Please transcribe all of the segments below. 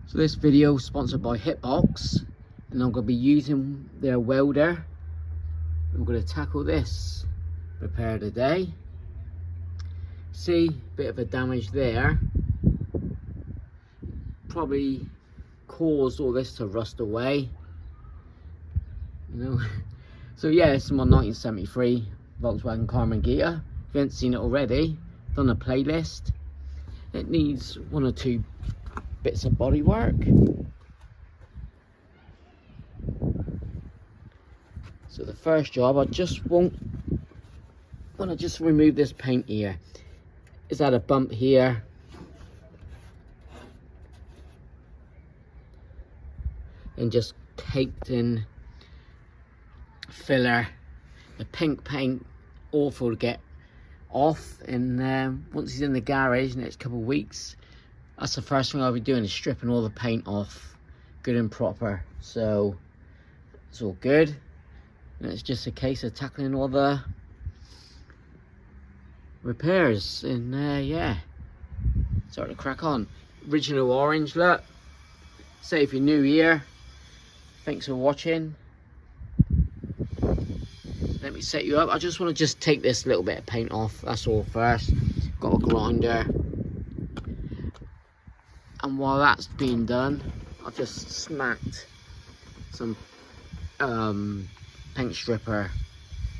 So this video is sponsored by Hitbox, and I'm going to be using their welder. I'm going to tackle this repair today. See, bit of a damage there. Probably caused all this to rust away. You know. So yeah, this is my 1973 Volkswagen Karmann ghia. If you haven't seen it already, done a playlist. It needs one or two bits of body work. So the first job, I just want to just remove this paint here. It's had a bump here. And just caked in filler. The pink paint, awful to get off. And once he's in the garage next couple of weeks, that's the first thing I'll be doing, is stripping all the paint off good and proper. So it's all good, and it's just a case of tackling all the repairs. And yeah, start to crack on. Original orange look. Say if you're new here, thanks for watching. Let me set you up. I just want to take this little bit of paint off, that's all first. Got a grinder. And while that's being done, I've just smacked some paint stripper.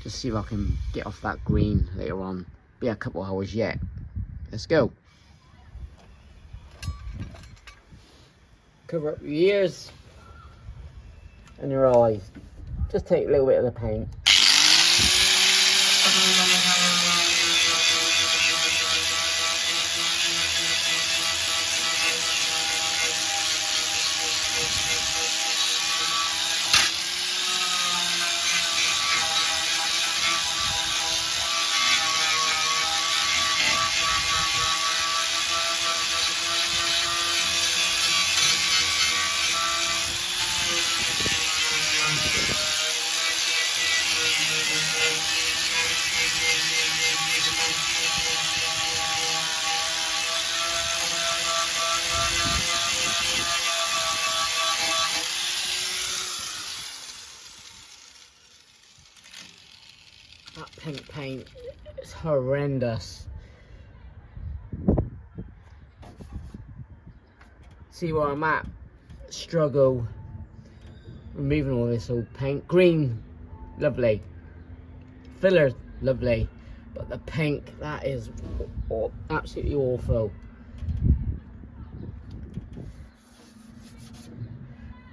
Just see if I can get off that green later on. Be a couple hours yet. Let's go. Cover up your ears and your eyes. Just take a little bit of the paint. That pink paint is horrendous. See where I'm at? Struggle removing all this old paint. Green, lovely. Filler, lovely. But the pink, that is absolutely awful.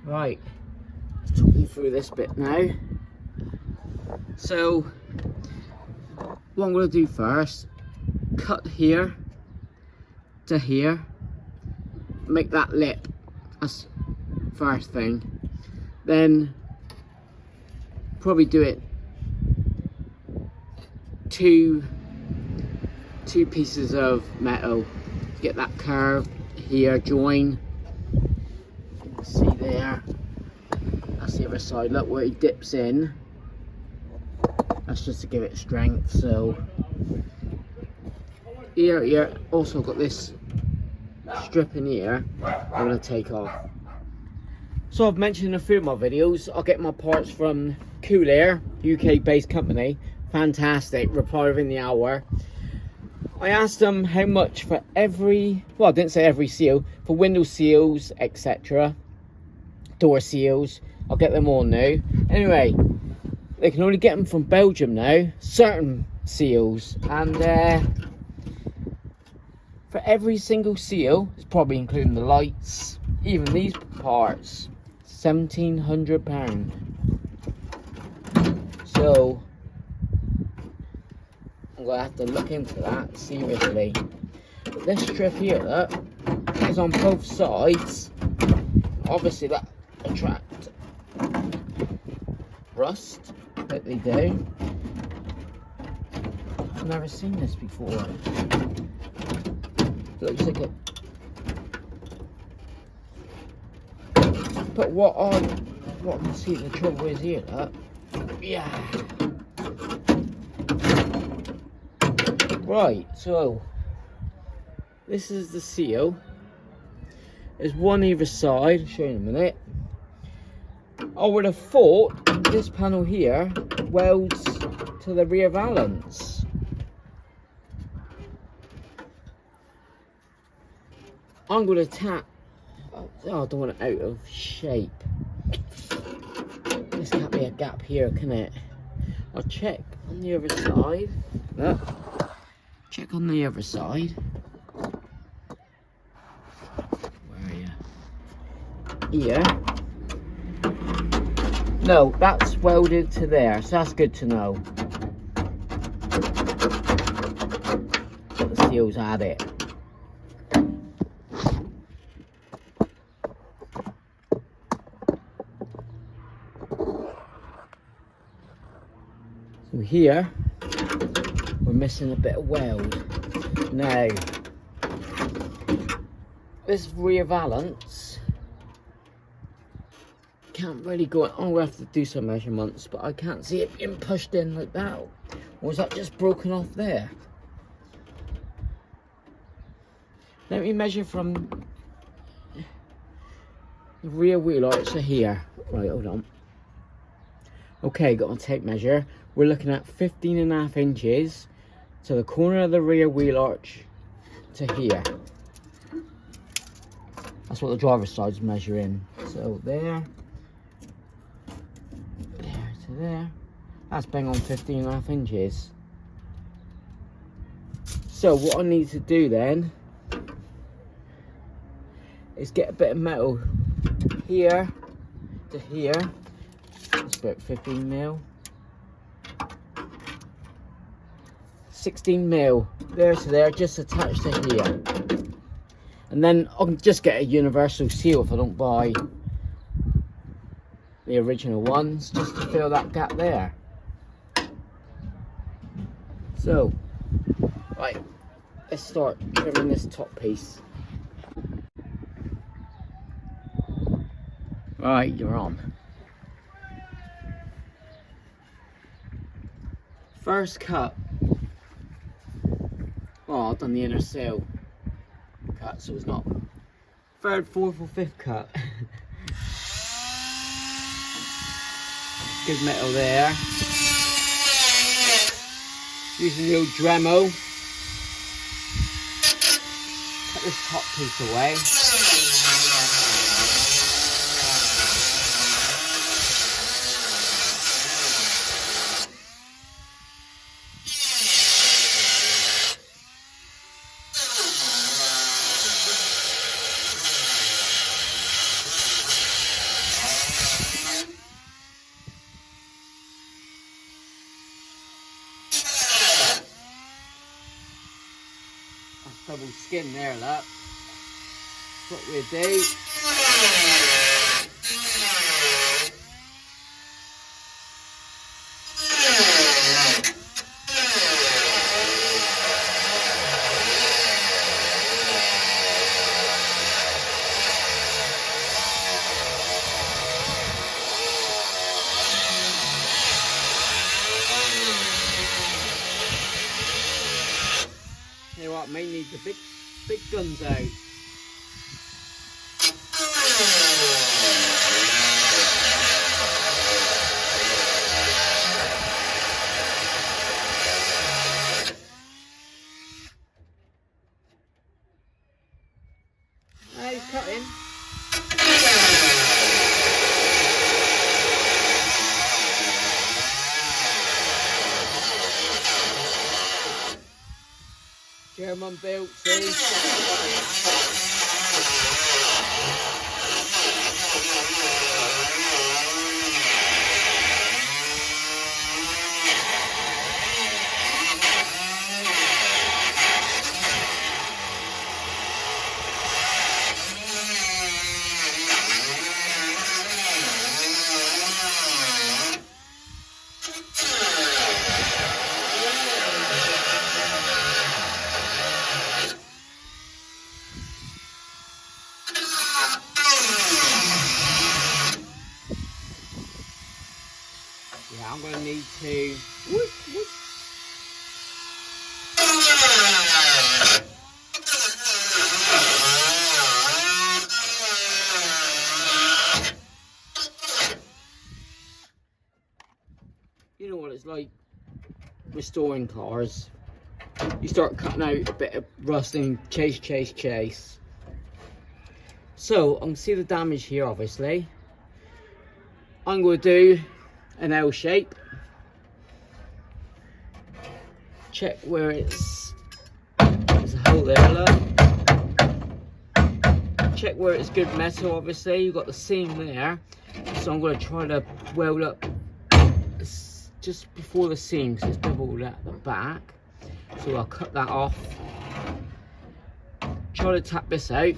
Right, let's talk you through this bit now. So, what I'm going to do first, cut here to here, make that lip, that's first thing. Then, probably do it two pieces of metal, get that curve here, join, see there, that's the other side, look where he dips in. That's just to give it strength. So here, also got this strip in here I'm going to take off. So I've mentioned in a few of my videos, I'll get my parts from Cool Air, UK based company. Fantastic, reply within the hour. I asked them how much for every, well I didn't say every seal, for window seals, etc. Door seals, I'll get them all now. Anyway, they can only get them from Belgium now, certain seals, and for every single seal, it's probably including the lights, even these parts, £1,700. So I'm gonna have to look into that seriously. But this strip here, look, is on both sides. Obviously that attracts rust. That they do. I've never seen this before. Looks like a. But what I can see the trouble is here, look. Yeah. Right, so this is the seal. There's one either side. I'll show you in a minute. I would have thought this panel here welds to the rear valance. I'm going to tap. Oh, I don't want it out of shape. This can't be a gap here, can it? I'll check on the other side. Look. Check on the other side. Where are you? Here. No, that's welded to there, so that's good to know. But the seals had it. So here, we're missing a bit of weld. Now, this rear valance, can't really go, oh, we'll have to do some measurements, but I can't see it being pushed in like that. Or is that just broken off there? Let me measure from the rear wheel arch to here. Right, hold on. Okay, got a tape measure. We're looking at 15.5 inches to the corner of the rear wheel arch to here. That's what the driver's side's measuring. So there to there. That's bang on 15.5 inches. So what I need to do then is get a bit of metal here to here. That's about 15 mil. 16 mil there to there, just attached to here. And then I'll just get a universal seal if I don't buy the original ones, just to fill that gap there. So, right, let's start trimming this top piece. Right, you're on. First cut. Oh, I've done the inner sail cut, so it's not third, fourth or fifth cut. Good metal there. Using the old Dremel. Cut this top piece away. Double skin there, look. What we do. You know what, may need the big guns out. Now he's cutting. German built, see? Yeah, I'm going to need to... Whoop, whoop. it's like restoring cars. You start cutting out a bit of rusting, chase. So, I can see the damage here, obviously. I'm going to do an L shape. Check where there's a hole there, look. Check where it's good metal, obviously. You've got the seam there. So I'm going to try to weld up just before the seam, because it's doubled at the back. So I'll cut that off. Try to tap this out.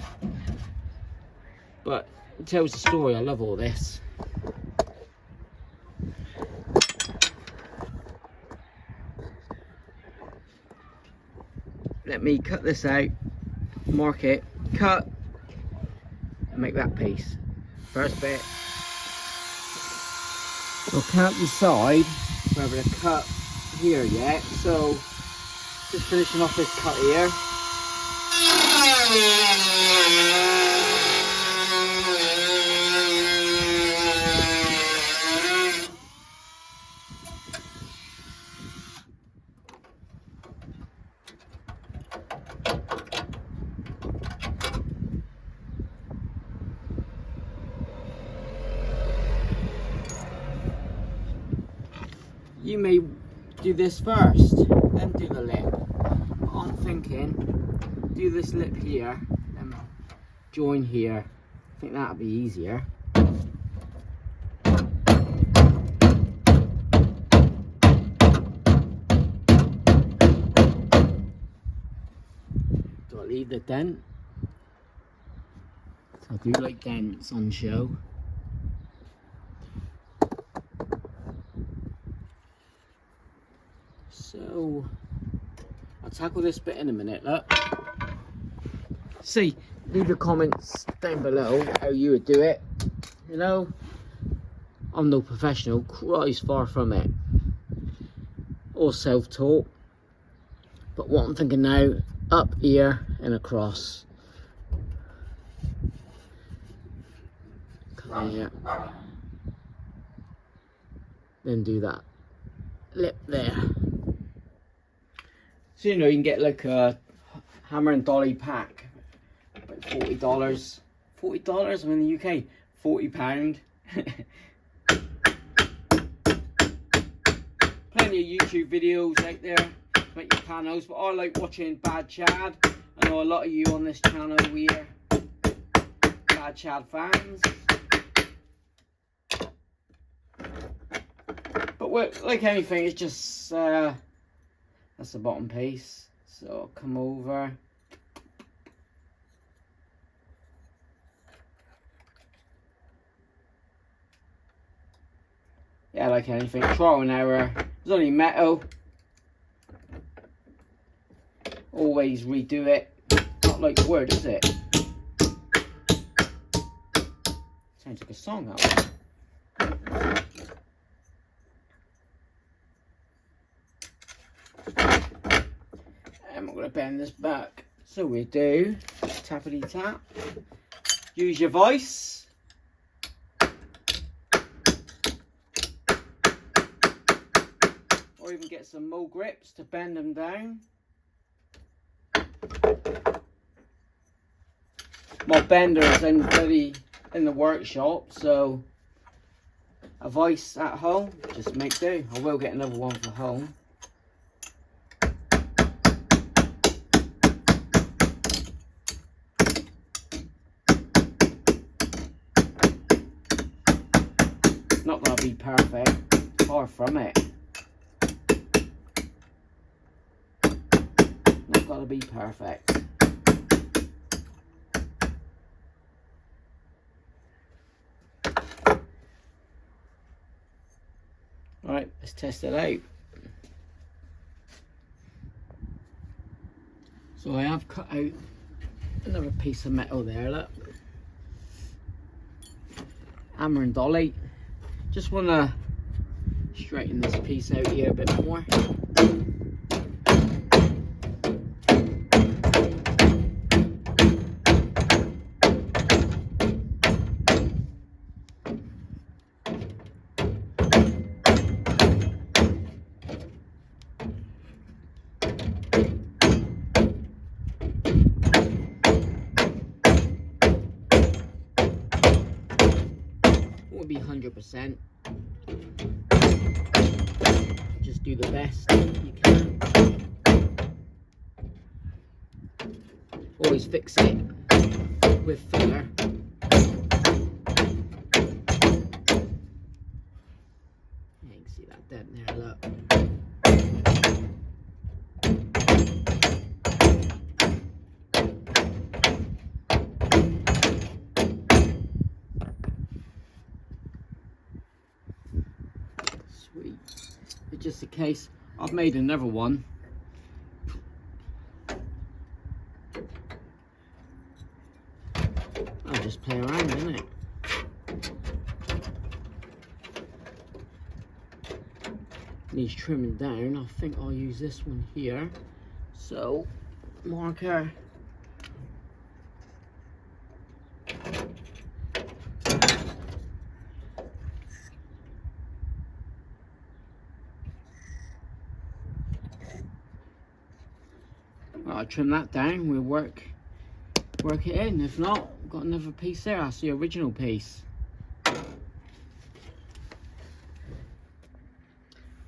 But it tells the story. I love all this. Let me cut this out, mark it, cut, and make that piece. First bit. So I can't decide whether to cut here yet, so just finishing off this cut here. You may do this first, then do the lip. But I'm thinking, do this lip here, then join here. I think that'll be easier. Do I leave the dent? I do like dents on show. So I'll tackle this bit in a minute, look. See, leave your comments down below how you would do it. You know, I'm no professional, Christ, far from it. Or self-taught. But what I'm thinking now, up here and across. Come here. Then do that lip there. So you know, you can get like a hammer and dolly pack, about $40. $40, I'm in the UK, £40. Plenty of YouTube videos out there to make your panels, but I like watching Bad Chad. I know a lot of you on this channel here Bad Chad fans. But like anything, it's just that's the bottom piece. So I'll come over. Yeah, like anything, trial and error. It's only metal. Always redo it. Not like wood, is it? Sounds like a song, that one. I'm not going to bend this back. So we do tappity tap. Use your vice. Or even get some more grips to bend them down. My bender is in the workshop, so a vice at home just make do. I will get another one for home. Not gonna be perfect, far from it. Not gonna be perfect. Right, let's test it out. So I have cut out another piece of metal there, look. Hammer and dolly. Just want to straighten this piece out here a bit more. to be 100%. Just do the best you can. Always fix it with filler. You can see that dent there, look. Sweet. It's just a case, I've made another one. I'll just play around, innit? Needs trimming down. I think I'll use this one here. So, marker. I'll trim that down. We'll work it in. If not, I've got another piece there. That's the original piece.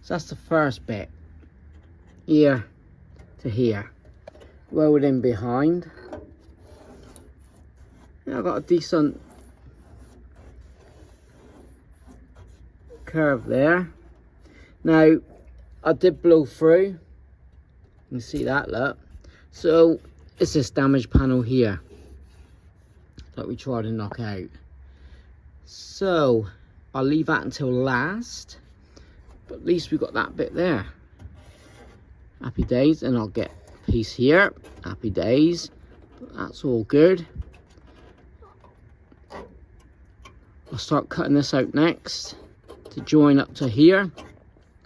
So that's the first bit. Here to here. Weld in behind. Yeah, I've got a decent curve there. Now, I did blow through. You can see that, look. So, it's this damaged panel here that we tried to knock out. So, I'll leave that until last. But at least we got that bit there. Happy days. And I'll get a piece here. Happy days. That's all good. I'll start cutting this out next to join up to here.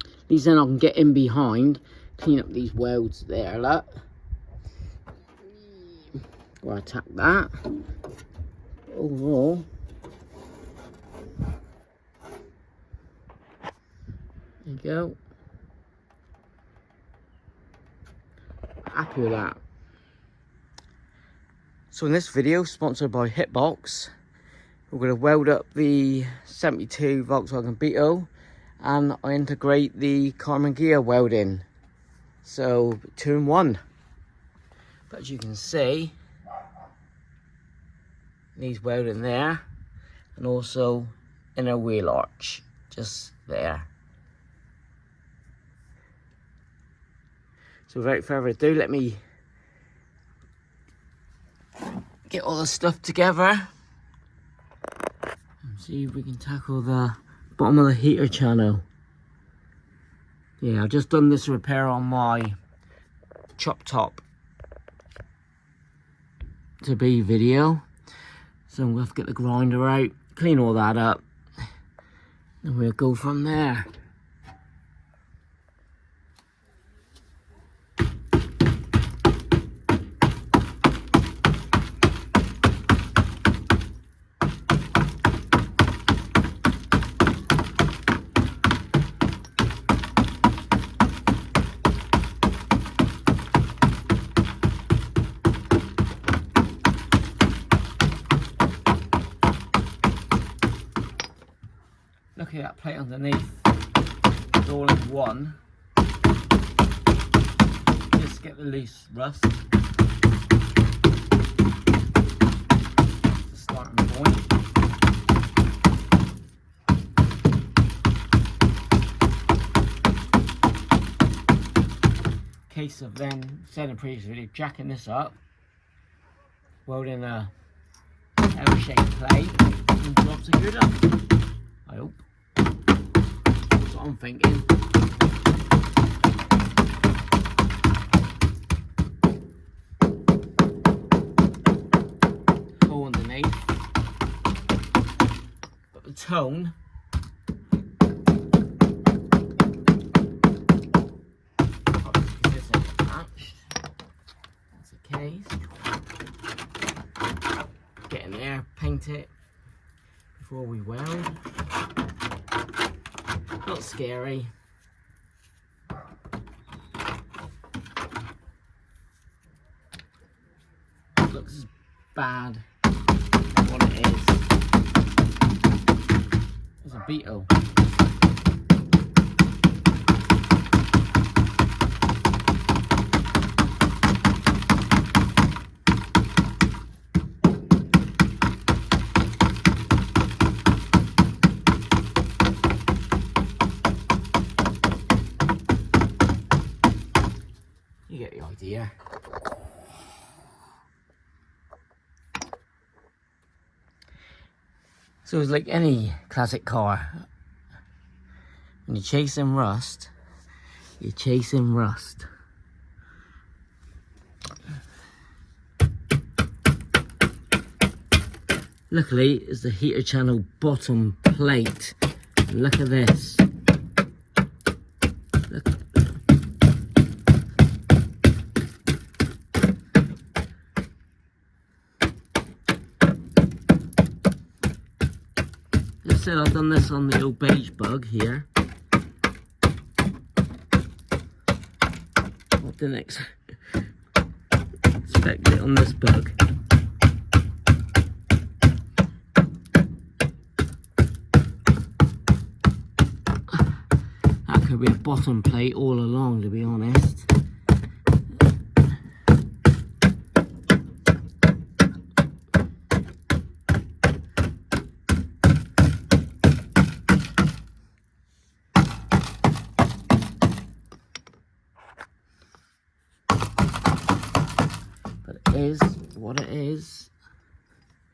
At least then I can get in behind, clean up these welds there, look. Or attack that. Overall, there you go. Happy with that. So in this video, sponsored by Hitbox, we're going to weld up the 72 Volkswagen Beetle, and I integrate the Karmann ghia welding. So 2 in 1. But as you can see, needs welding there, and also inner wheel arch just there. So without further ado, let me get all the stuff together and see if we can tackle the bottom of the heater channel. Yeah, I've just done this repair on my chop top to be video. So I'm going to have to get the grinder out, clean all that up, and we'll go from there. Look at that plate underneath, it's all in one. Just get the loose rust. That's the starting point. Case of then, said in the previous video, jacking this up, welding a L-shaped plate, and jobs are good up. I hope. That's what I'm thinking. Hole underneath. But the tone. Obviously, this isn't attached. That's the case. Get in there, paint it before we weld. Not scary. It looks as bad as what it is. It's a Beetle. You get the idea. So it's like any classic car. When you're chasing rust, you're chasing rust. Luckily, it's the heater channel bottom plate. And look at this. Look. Just said I've done this on the old beige bug here. I didn't expect it on this bug. That could be a bottom plate all along, to be honest. Is what it is,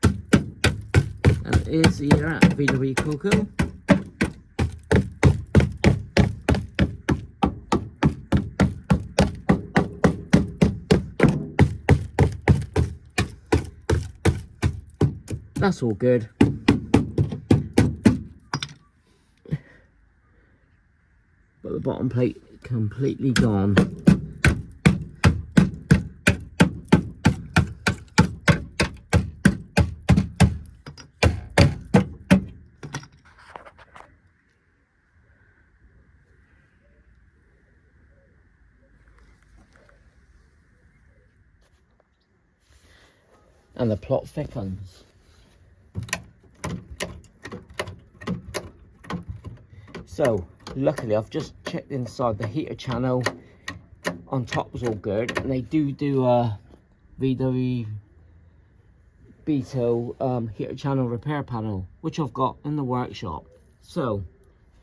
and it is here at vwcoco. That's all good. But the bottom plate completely gone. And the plot thickens. So, luckily I've just checked inside the heater channel. On top was all good, and they do a VW Beetle heater channel repair panel, which I've got in the workshop. So,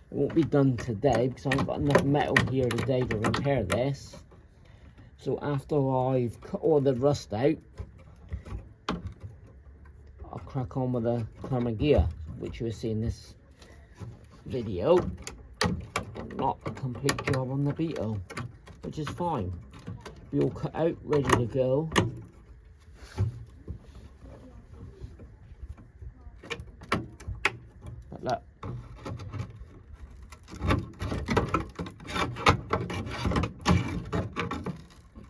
it won't be done today because I haven't got enough metal here today to repair this. So after I've cut all the rust out, I'll crack on with the Karmann ghia, which you will see in this video. Not a complete job on the Beetle, which is fine. Be all cut out, ready to go. But look.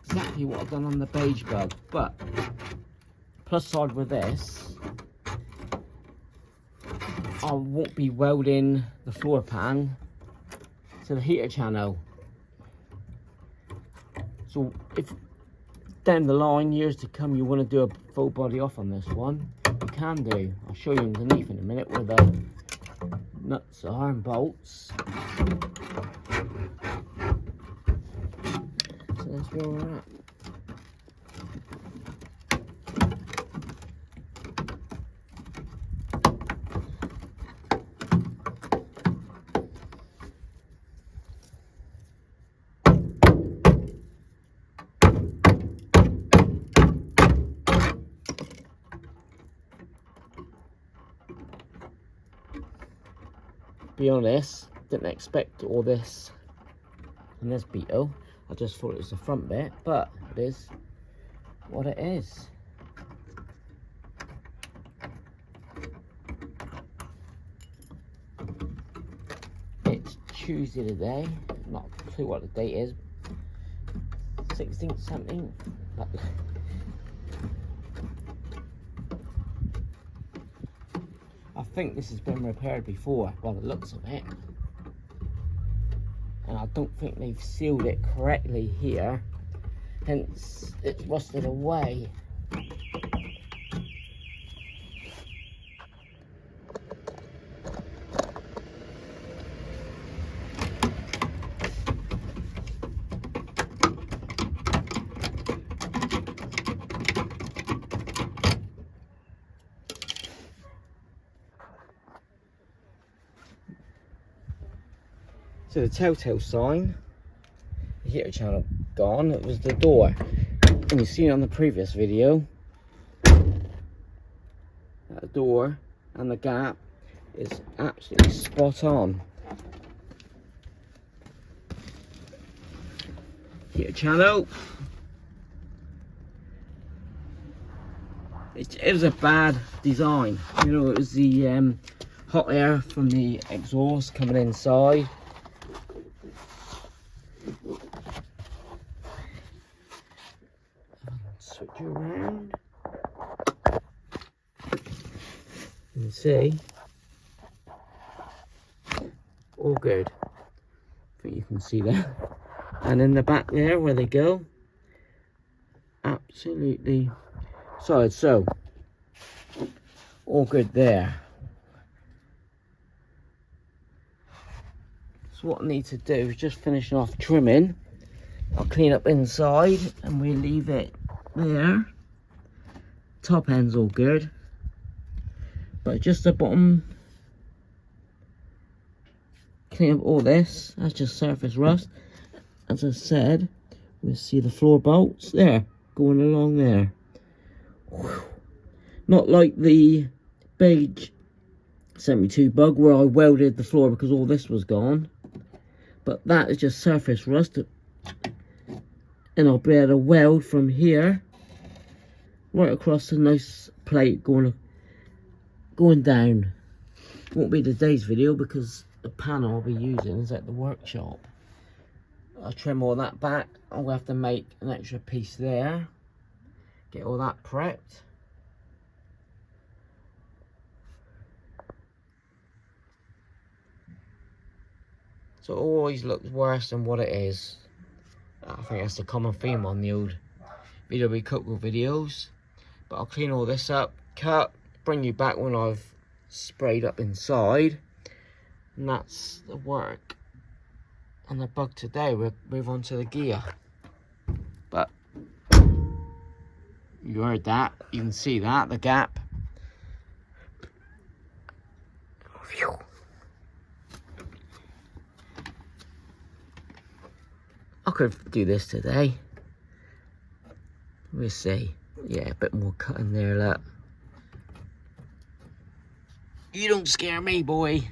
Exactly what I've done on the beige bug, but plus side with this, I won't be welding the floor pan to the heater channel. So if down the line, years to come, you want to do a full body off on this one, you can do. I'll show you underneath in a minute where the nuts are and bolts. So that's where we're at. Be honest, didn't expect all this in this Beetle. I just thought it was the front bit, but it is what it is. It's Tuesday today, not a clue what the date is, 16th, 17th. But I think this has been repaired before, by the looks of it. And I don't think they've sealed it correctly here, hence it's rusted away. So the telltale sign, the heater channel gone, it was the door. And you've seen it on the previous video, that door and the gap is absolutely spot on. Heater channel. It was a bad design. You know, it was the hot air from the exhaust coming inside. Switch it around. You can see, all good. I think you can see that. And in the back there, where they go, absolutely solid. So, all good there. So what I need to do is just finish off trimming. I'll clean up inside and we leave it there. Top end's all good, but just the bottom, clean up all this. That's just surface rust. As I said, we'll see the floor bolts there going along there. Whew. Not like the beige 72 bug where I welded the floor because all this was gone, but that is just surface rust. And I'll be able to weld from here right across the nice plate going down. Won't be today's video because the panel I'll be using is at the workshop. I'll trim all that back. I'll have to make an extra piece there. Get all that prepped. So it always looks worse than what it is. I think that's the common theme on the old vwcoco videos. But I'll clean all this up, cut, bring you back when I've sprayed up inside. And that's the work on the bug today. We'll move on to the ghia. But you heard that, you can see that, the gap. Phew. I could do this today. We'll see. Yeah, a bit more cutting there, look. You don't scare me, boy.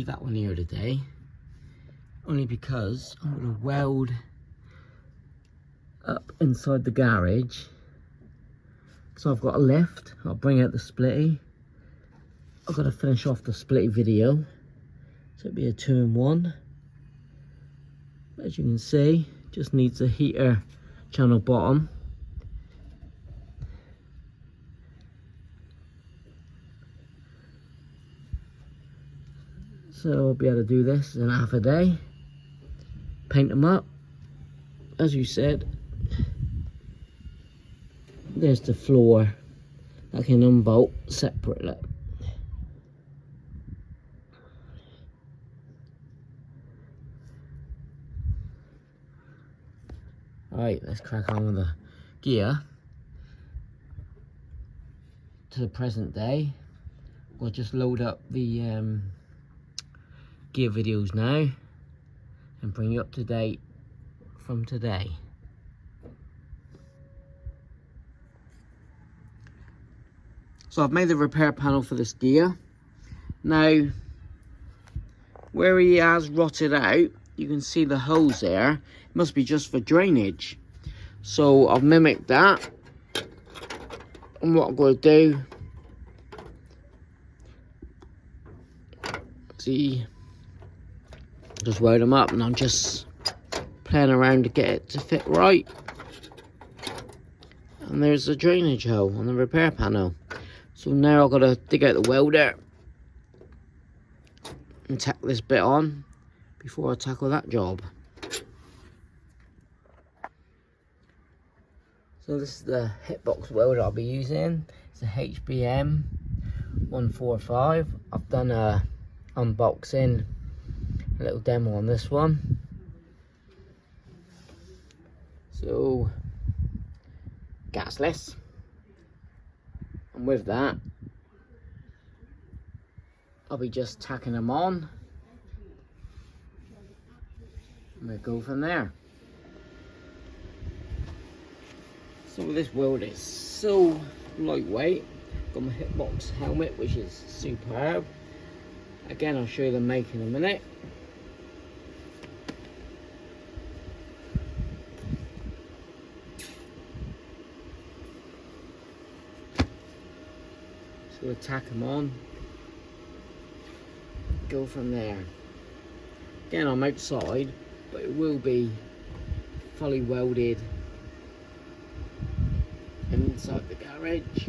that one here today, only because I'm going to weld up inside the garage. So I've got a lift, I'll bring out the splitty. I've got to finish off the splitty video, so it'll be a 2-in-1. As you can see, just needs a heater channel bottom. So I'll be able to do this in half a day. Paint them up. As you said, there's the floor. I can unbolt separately. Alright, let's crack on with the gear. To the present day. We'll just load up the gear videos now and bring you up to date from today. So I've made the repair panel for this gear. Now, where he has rotted out, you can see the holes there. It must be just for drainage. So I've mimicked that. And what I'm going to do, see, just weld them up, and I'm just playing around to get it to fit right. And there's a drainage hole on the repair panel. So now I've got to dig out the welder and tack this bit on before I tackle that job. So this is the Hitbox welder I'll be using. It's a HBM 145. I've done a unboxing, a little demo on this one. So gasless. And with that, I'll be just tacking them on. And we'll go from there. So this weld is so lightweight. Got my Hitbox helmet, which is superb. Again, I'll show you the make in a minute. So we'll tack them on, go from there. Again, I'm outside, but it will be fully welded inside the garage.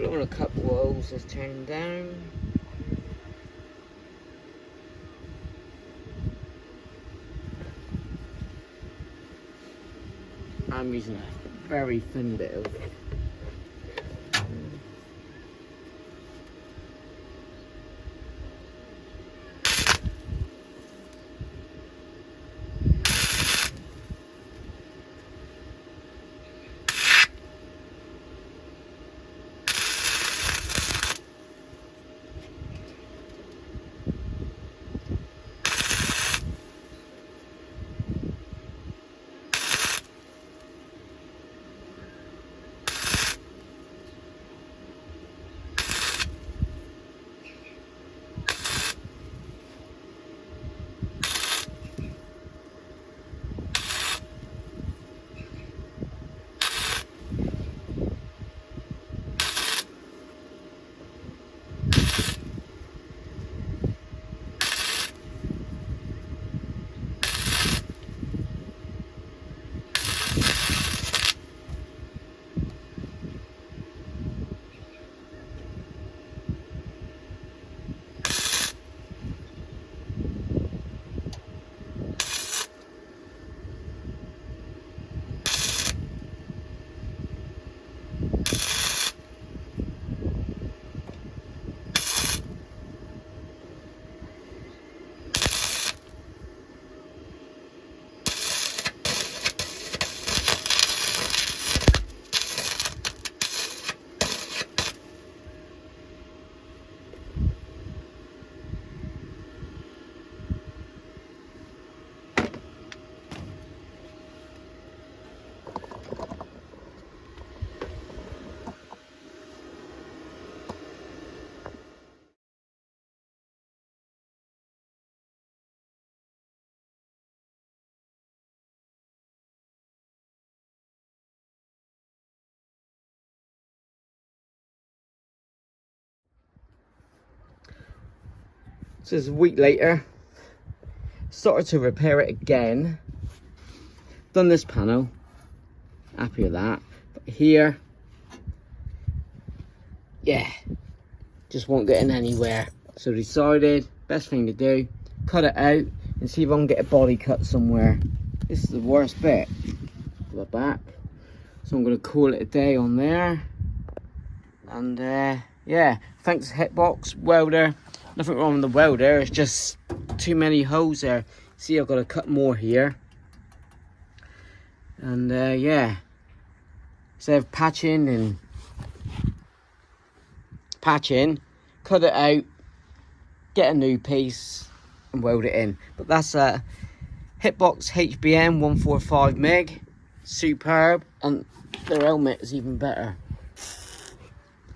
On a couple of holes is turned down. I'm using a very thin bit of So it's a week later. Started to repair it again. Done this panel. Happy with that. But here, yeah, just won't get in anywhere. So decided, best thing to do, cut it out and see if I can get a body cut somewhere. This is the worst bit for the back. So I'm going to call it a day on there. And yeah, thanks to Hitbox welder. Nothing wrong with the welder, it's just too many holes there. See, I've got to cut more here. And yeah, instead of patching, cut it out, get a new piece and weld it in. But that's a Hitbox HBM 145 meg, superb, and their helmet is even better.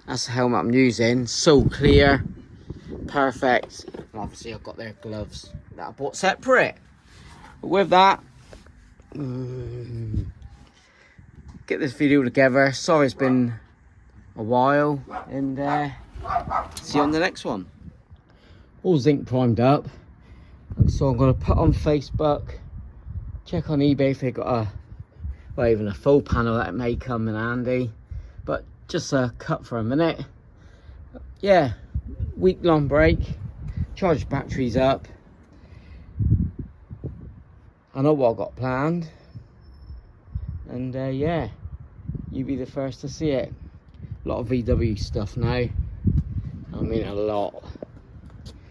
That's the helmet I'm using, so clear, perfect. And obviously I've got their gloves that I bought separate. But with that, get this video together. Sorry it's been a while, and see you on the next one. All zinc primed up, and so I'm going to put on Facebook, check on eBay if they got a, well, even a full panel that may come in handy, but just a cut for a minute. Yeah, week-long break, charge batteries up. I know what I've got planned, and yeah, you'll be the first to see it. A lot of VW stuff now, I mean a lot.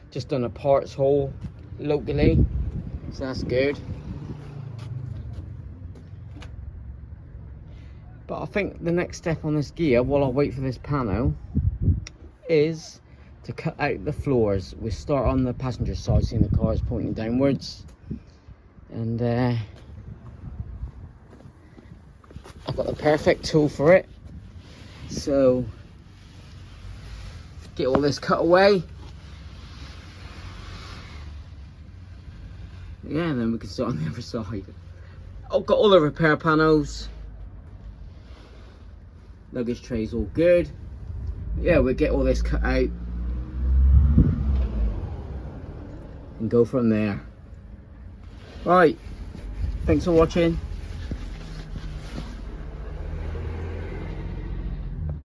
Just done a parts haul locally, so that's good. But I think the next step on this ghia, while I wait for this panel, is to cut out the floors. We start on the passenger side, seeing the cars pointing downwards. And I've got the perfect tool for it. So, get all this cut away. Yeah, and then we can start on the other side. I've got all the repair panels. Luggage tray's all good. Yeah, we'll get all this cut out and go from there. Right, thanks for watching.